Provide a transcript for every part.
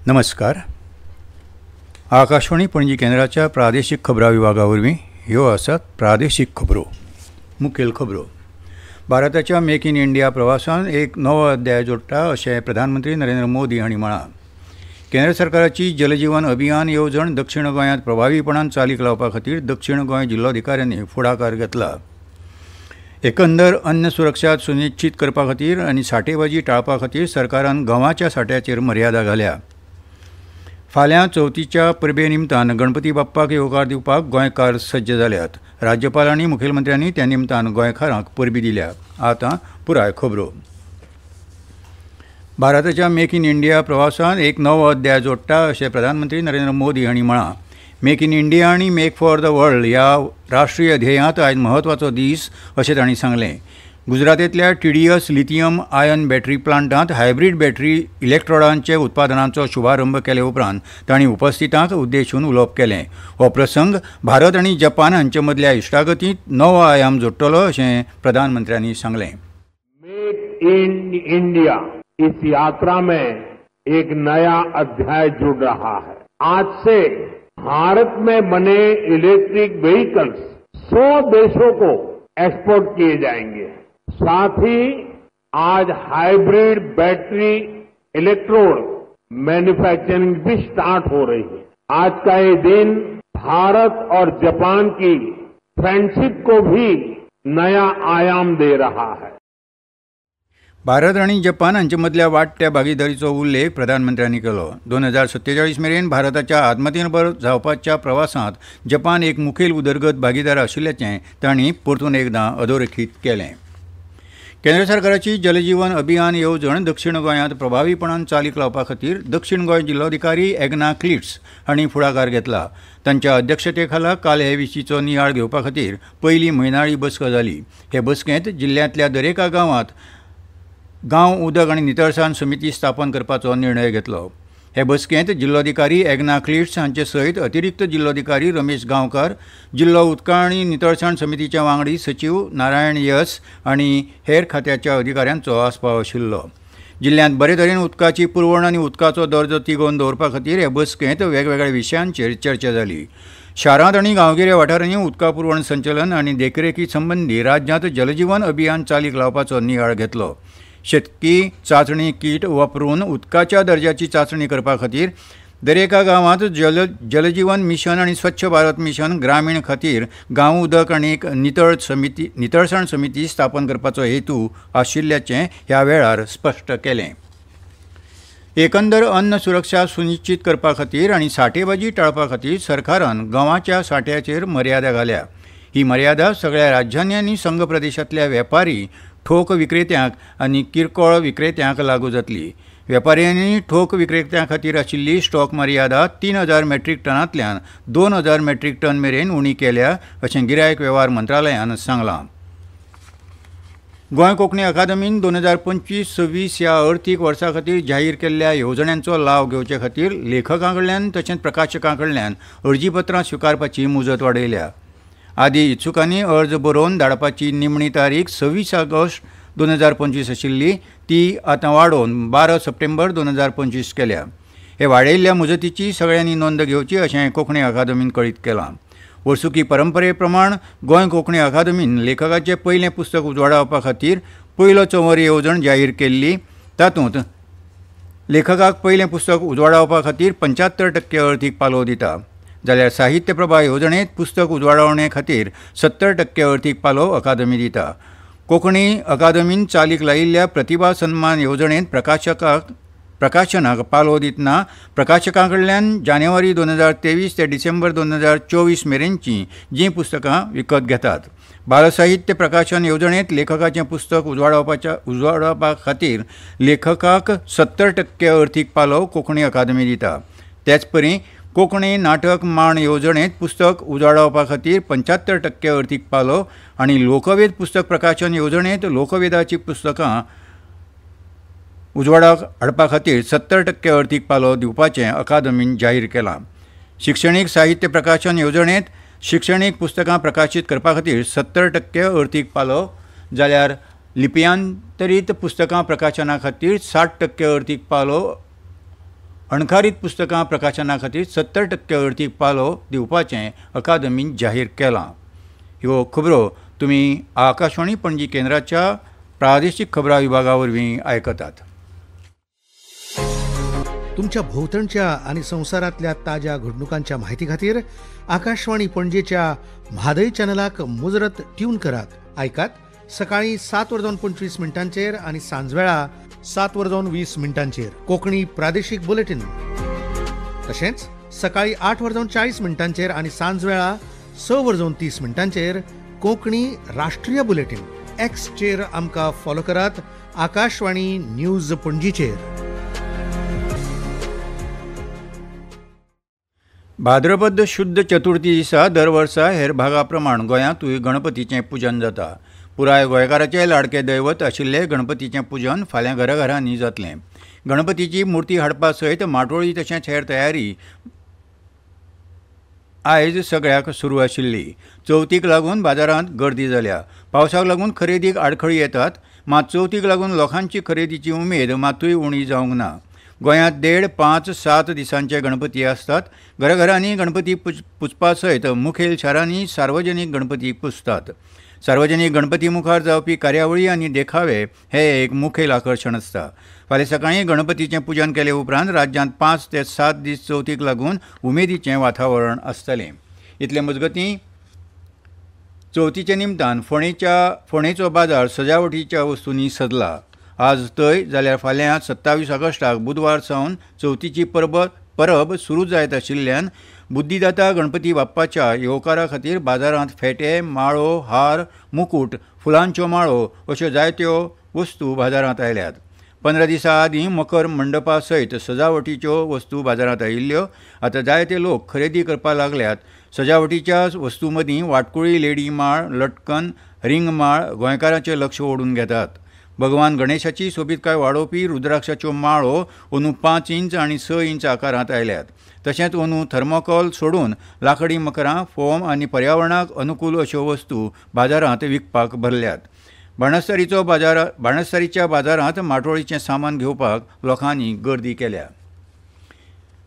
नमस्कार. आकाशवाणी पणजी केंद्राच्या प्रादेशीक खबरां विभागा वरवीं ह्यो आसात प्रादेशीक खबरो. मुखेल खबरो. भारताच्या मेक इन इंडिया प्रवासान एक नवो अध्याय जोडटा अशें प्रधानमंत्री नरेंद्र मोदी हांणी म्हळां. केंद्र सरकाराची जलजीवन अभियान येवजण दक्षिण गोंयांत प्रभावीपणान चालीक लावपा खातीर दक्षिण गोंय जिल्लोधिकाऱ्यांनी फुडाकार घेतला. एकंदर अन्न सुरक्षा सुनिश्चित करपा खातीर आनी साठेबाजी टाळपा खातीर सरकारान गंवाच्या साठ्याचेर मर्यादा घाल्या. फाल्यां चवथीच्या परबे निमतान गणपती बाप्पाक येवकार दिवपाक गोंयकार सज्ज जाल्यात. राज्यपाल आनी मुखेलमंत्र्यांनी त्या निमतान गोंयकारांक परबी दिल्या. आतां पुराय खबरो. भारताच्या मेक इन इंडिया प्रवासान एक नवो अध्याय जोडटा अशें प्रधानमंत्री नरेंद्र मोदी हांणी म्हळां. मेक इन इंडिया आनी मेक फॉर द वर्ल्ड ह्या राष्ट्रीय ध्येयांत आयज म्हत्वाचो दीस अशें तांणी सांगलें. गुजरातेंतल्या TDS लिथियम आयन बॅटरी प्लांटांत हायब्रीड बॅटरी इलेक्ट्रोडांचे उत्पादनाचो शुभारंभ केले उपरांत तांणी उपस्थितांक उद्देशून उलोवप केलें. हो प्रसंग भारत आनी जपान हांचे मदल्या इश्टागतींत नवो आयाम जोडटलो अशें प्रधानमंत्र्यांनी सांगलें. मेक इन इंडिया इस यात्रा में एक नया अध्याय जुड़ रहा है. आज से भारत में बने इलेक्ट्रिक व्हीकल्स 100 देशों को एक्सपोर्ट किए जाएंगे. साथ ही आज हाइब्रिड बैटरी इलेक्ट्रोड मैन्युफैक्चरिंग भी स्टार्ट हो रही है. आज का ये दिन भारत और जापान की फ्रेंडशिप को भी नया आयाम दे रहा है. भारत आनी जपान हांचे मदल्या वाडट्या भागीदारीचो उल्लेख प्रधानमंत्र्यांनी केलो. 2047 मेरेन भारताच्या आत्मनिर्भर जावपाच्या प्रवासांत जपान एक मुखेल उदरगत भागीदार आशिल्ल्याचें तांणी परतून एकदां अधोरेखीत केलें. केंद्र सरकाराची जलजीवन अभियान येवजण दक्षिण गोंयांत प्रभावीपणान चालीक लावपा खातीर दक्षिण गोंय जिल्लोधिकारी एग्ना क्लिट्स हांणी फुडाकार घेतला. तांच्या अध्यक्षते खाला काल हे विशींचो नियाळ घेवपा खातीर पयली म्हयनाळी बसका जाली. हे बसकेंत जिल्ल्यांतल्या दरेका गांवांत गांव उदक आनी नितळसाण समिती स्थापन करपाचो निर्णय घेतलो. हे बसकेंत जिल्लोधिकारी एग्ना क्लिट्स हांचे सयत अतिरिक्त जिल्लोधिकारी रमेश गांवकार, जिल्लो उदका आनी नितळसाण समितीचे वांगडी सचीव नारायण यस आनी हेर खात्याच्या अधिकाऱ्यांचो आस्पाव आशिल्लो. जिल्ल्यांत बरे तरेन उदकाची पुरवण आनी उदकाचो दर्जो तिगोवन दवरपा खातीर हे बसकेंत वेगवेगळ्या विशयांचेर चर्चा जाली. शारांत आनी गांवगिऱ्या वाठारांनी उदका पुरवण संचलन आनी देखरेखी संबंदी राज्यांत जलजीवन अभियान चालीक लावपाचो नियाळ घेतलो. शेतकी चांचणी किट वापरून उदकाच्या दर्ज्याची चांचणी करपा खातीर दरेका गांवांत जलजीवन मिशन आनी स्वच्छ भारत मिशन ग्रामीण खातीर गांव उदक आनी नितळसाण समिती स्थापन करपाचो हेतू आशिल्ल्याचें ह्या वेळार स्पश्ट केलें. एकंदर अन्न सुरक्षा सुनिश्चित करपा खातीर आनी साठेबाजी टाळपा खातीर सरकारान गंवाच्या साठ्याचेर मर्यादा घाल्या. ही मर्यादा सगळ्या राज्यांनी आनी संघ प्रदेशांतल्या वेपारी, ठोक विक्रेत्यांक आनी किरकोळ विक्रेत्यांक लागू जातली. वेपाऱ्यांनी ठोक विक्रेत्यां खातीर आशिल्ली स्टॉक मर्यादा 3000 मेट्रीक टनांतल्यान 2000 मेट्रीक टन मेरेन उणी केल्या अशें गिरायक वेव्हार मंत्रालयान सांगलां. गोंय कोंकणी अकादमीन 2025-26 ह्या अर्थीक वर्सा खातीर जाहीर केल्ल्या येवजण्यांचो लाव घेवचे खातीर लेखकां कडल्यान तशेंच प्रकाशकां कडल्यान अर्जीपत्रां स्विकारपाची मुजत वाडयल्या. आदी इत्सुकांनी अर्ज बरोवन धाडपाची निमणी तारीख 26 ऑगस्ट 2025 आशिल्ली ती आतां वाडोवन 12 सप्टेंबर 2025 केल्या. हे वाडयिल्ल्या मुजतीची सगळ्यांनी नोंद घेवची अशें कोंकणी अकादमीन कळीत केलां. वर्सुकी परंपरे प्रमाण गोंय कोंकणी अकादमीन लेखकाचें पयलें पुस्तक उजवाडावपा खातीर पयलो चंवर येवजण जाहीर केल्ली. तातूंत लेखकाक पयलें पुस्तक उजवाडावपा खातीर 75% अर्थीक पालोव दिता. जाल्यार साहित्य प्रभा येवजणेंत पुस्तक उजवाडावणे खातीर 70% अर्थीक पालोव अकादमी दिता. कोंकणी अकादमीन चालीक लायिल्ल्या प्रतिभा सन्मान येवजणेंत प्रकाशनाक पालोव दितना प्रकाशकां कडल्यान जानेवारी 2023 ते डिसेंबर 2024 मेरेनची जीं पुस्तकां विकत घेतात. बालसाहित्य प्रकाशन येवजणेंत लेखकाचें पुस्तक उजवाडपा खातीर लेखकाक 70% अर्थीक पालोव कोंकणी अकादमी दिता. तेच परी कोंकणी नाटक मांड येवजणेंत पुस्तक उजवाडावपा खातीर 75% अर्थीक पालोव आनी लोकवेद पुस्तक प्रकाशन येवजणेंत लोकवेदाची पुस्तकां उजवाडाक हाडपा खातीर 70% अर्थीक पालोव दिवपाचें अकादमीन जाहीर केलां. शिक्षणीक साहित्य प्रकाशन येवजणेंत शिक्षणीक पुस्तकां प्रकाशीत करपा खातीर 70% अर्थीक पालोव जाल्यार लिपयांतरीत पुस्तकां प्रकाशना खातीर 60% अर्थीक पालोव अणकारीत पुस्तकां प्रकाशना खातीर 70% अर्थीक पालो दिवपाचें अकादमीन जाहीर केलां. ह्यो खबरो तुमी आकाशवाणी पणजी केंद्राच्या प्रादेशीक खबरां विभागा वरवीं आयकतात. तुमच्या भोवतणच्या आणि संवसारांतल्या ताज्या घडणुकांच्या म्हायती खातीर आकाशवाणी पणजेच्या म्हादय चॅनलाक मुजरत ट्यून करात. आयकात सकाळीं 7:25 आणि सांजवेळा 7:20 कोंकणी प्रादेशीक बुलेटिन. तशेंच सकाळीं 8:40 आणि सांजवेळा 6:30 कोंकणी राष्ट्रीय बुलेटिन. एक्सचेर आमकां फॉलो करात. आकाशवाणी न्यूज पणजीचेर. भाद्रपद शुद्ध चतुर्थी दिसा दर वर्सा हेर भागा प्रमाण गोंयांतूय गणपतीचें पुजन जाता. पुराय गोंयकाराचें लाडकें दैवत आशिल्लें गणपतीचें पुजन फाल्यां घराघरांनी जातलें. गणपतीची मुर्ती हाडपा सयत माटोळी तशेंच हेर तयारी आयज सगळ्याक सुरू आशिल्ली. चवथीक लागून बाजारांत गर्दी जाल्या. पावसाक लागून खरेदीक आडखळी येतात, मात चवथीक लागून लोकांची खरेदीची उमेद मातूय उणी जावंक ना. गोंयांत 1.5, 5, 7 दिसांचे गणपती आसतात. घराघरांनी गणपती पुजपा सयत मुखेल शारांनी सार्वजनीक गणपती पुजतात. सार्वजनीक गणपती मुखार जावपी कार्यावळी आनी देखावे हे एक मुखेल आकर्शण आसता. फाल्यां सकाळीं गणपतीचें पुजन केले उपरांत राज्यांत 5 ते 7 दीस चवथीक लागून उमेदीचें वातावरण आसतलें. इतले मजगतीं चवथीचे निमतान फोंडेचो बाजार सजावटीच्या वस्तूंनी सजला. आज तय जाल्यार फाल्यां 27 ऑगस्टाक बुधवार सावन चवथीची परब सुरू जायत आशिल्ल्यान बुद्धिदाता गणपती बाप्पाच्या येवकारा खातीर बाजारांत फेटे, माळो, हार, मुकुट, फुलांच्यो माळो अश्यो जायत्यो वस्तू बाजारांत आयल्यात. 15 दिसां आदीं मकर मंडपा सयत सजावटीच्यो वस्तू बाजारांत आयिल्ल्यो. आतां जायते लोक खरेदी करपाक लागल्यात. सजावटीच्या वस्तू मदीं वाटकुळी, लेडी माळ, लटकन, रिंग माळ गोंयकारांचें लक्ष ओडून घेतात. भगवान गणेशाची सोबीतकाय वाडोवपी रुद्राक्षाच्यो माळो अंदू 5 इंच आनी 6 इंच आकारांत आयल्यात. तशेंच अंदू थर्मोकॉल सोडून लाकडी मकरां, फोम आनी पर्यावरणाक अनुकूल अश्यो वस्तू बाजारांत विकपाक भरल्यात. बाणस्तारीच्या बाजारांत माटोळीचें सामान घेवपाक लोकांनी गर्दी केल्या.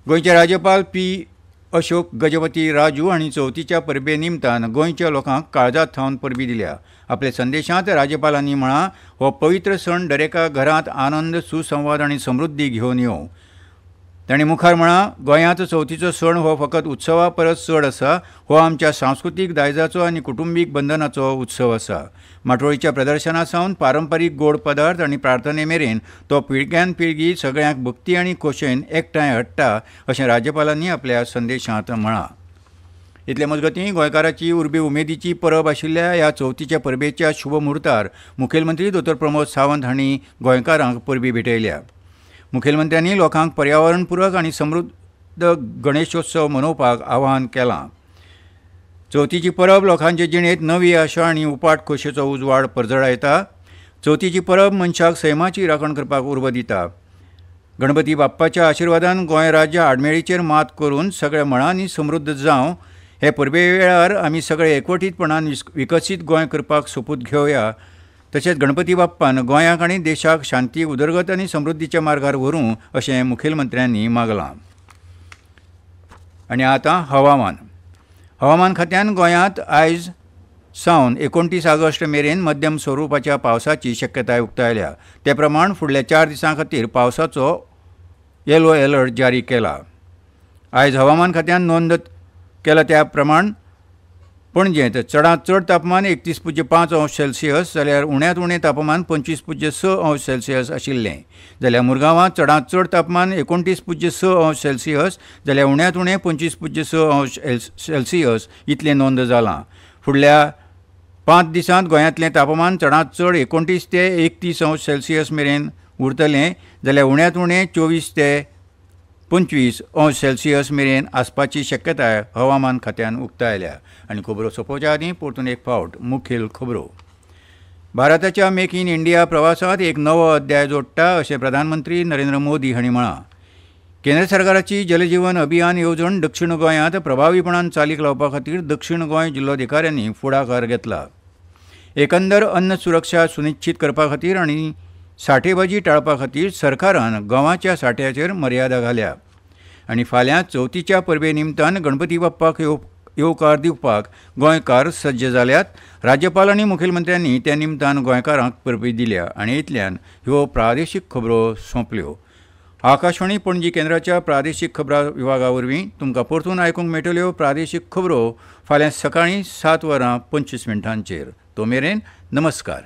गोंयचे राज्यपाल पी. अशोक गजपती राजू हांणी चवथीच्या परबे निमतान गोंयच्या लोकांक काळजांत थावन परबी दिल्या. आपल्या संदेशांत राज्यपालांनी म्हळां, हो पवित्र सण दरेका घरांत आनंद, सुसंवाद आनी समृद्धी घेवन येवं. तांणी मुखार म्हळां, गोंयांत चवथीचो सण हो फकत उत्सवा परस चड आसा. हो आमच्या सांस्कृतीक दायजाचो आनी कुटुंबीक बंधनाचो उत्सव आसा. माटोळीच्या प्रदर्शना सावन पारंपारीक गोड पदार्थ आनी प्रार्थने मेरेन तो पिळग्यान पिळगी सगळ्यांक भक्ती आनी खोशेन एकठांय हाडटा अशें राज्यपालांनी आपल्या संदेशांत म्हळां. इतले मजगतीं गोंयकाराची उर्बी उमेदीची परब आशिल्ल्या ह्या चवथीच्या परबेच्या शुभ मुहूर्तार मुखेलमंत्री दोतोर प्रमोद सावंत हांणी गोंयकारांक परबी भेटयल्या. मुखेलमंत्र्यांनी लोकांक पर्यावरण पुरक आनी समृद्ध गणेशोत्सव मनोवपाक आवाहन केलां. चवथीची परब लोकांचे जिणेंत नवी आशा आनी उपाट खोशेचो उजवाड परजळायता. चवथीची परब मनशाक सैमाची राखण करपाक उर्बा दिता. गणपती बाप्पाच्या आशिर्वादान गोंय राज्य आडमेळीचेर मात करून सगळ्या मळांनी समृद्ध जावं. हे परबे वेळार आमी सगळे एकवटीतपणान विकसीत गोंय करपाक सोपूत घेवया. तशेंच गणपती बाप्पान गोंयाक आनी देशाक शांती, उदरगत आनी समृद्धीच्या मार्गार व्हरूं अशें मुखेलमंत्र्यांनी मागलां. आनी आतां हवामान खात्यान गोंयांत आयज सावन 29 ऑगस्ट मेरेन मध्यम स्वरुपाच्या पावसाची शक्यताय उक्तायल्या. ते प्रमाण फुडल्या 4 दिसां खातीर पावसाचो येलो अलर्ट जारी केला. आयज हवामान खात्यान नोंद केला त्या प्रमाण पणजेंत चडांत चड तापमान 31.5 अंश सेल्सियस जाल्यार उण्यांत उणें तापमान 25.6 अंश सेल्सियस आशिल्लें. जाल्यार मुरगांवां चडांत चड तापमान 29.6 अंश सेल्सियस जाल्यार उण्यांत उणें 25.6 अंश सेल्सियस इतलें नोंद जालां. फुडल्या 5 दिसांत गोंयांतलें तापमान चडांत चड 29 ते 31 अंश सेल्सियस मेरेन उरतलें जाल्यार उण्यांत उणें 24 ते 25 अंश सेल्सियस मेरेन आसपाची शक्यताय हवामान खात्यान उक्तायल्या. आनी खबरो सोंपोवच्या आदीं परतून एक फावट मुखेल खबरो. भारताच्या मेक इन इंडिया प्रवासांत एक नवो अध्याय जोडटा अशें प्रधानमंत्री नरेंद्र मोदी हांणी म्हळां. केंद्र सरकाराची जलजीवन अभियान येवजण दक्षिण गोंयांत प्रभावीपणान चालीक लावपा खातीर दक्षिण गोंय जिल्लोधिकाऱ्यांनी फुडाकार घेतला. एकंदर अन्न सुरक्षा सुनिश्चित करपा खातीर आनी साठेबाजी टाळपा खातीर सरकारान गंवाच्या सांठ्याचेर मर्यादा घाल्या. आनी फाल्यां चवथीच्या परबे निमतान गणपती बाप्पाक येवकार दिवपाक गोंयकार सज्ज जाल्यात। राज्यपाल आनी मुखेलमंत्र्यांनी त्या निमतान गोंयकारांक परबी दिल्या आनी इतल्यान ह्यो प्रादेशीक खबरो सोंपल्यो। आकाशवाणी पणजी केंद्राच्या प्रादेशीक खबरां विभागा वरवीं तुमकां परतून आयकूंक मेळटल्यो प्रादेशीक खबरो फाल्यां सकाळीं 7:25 तो मेरेन नमस्कार।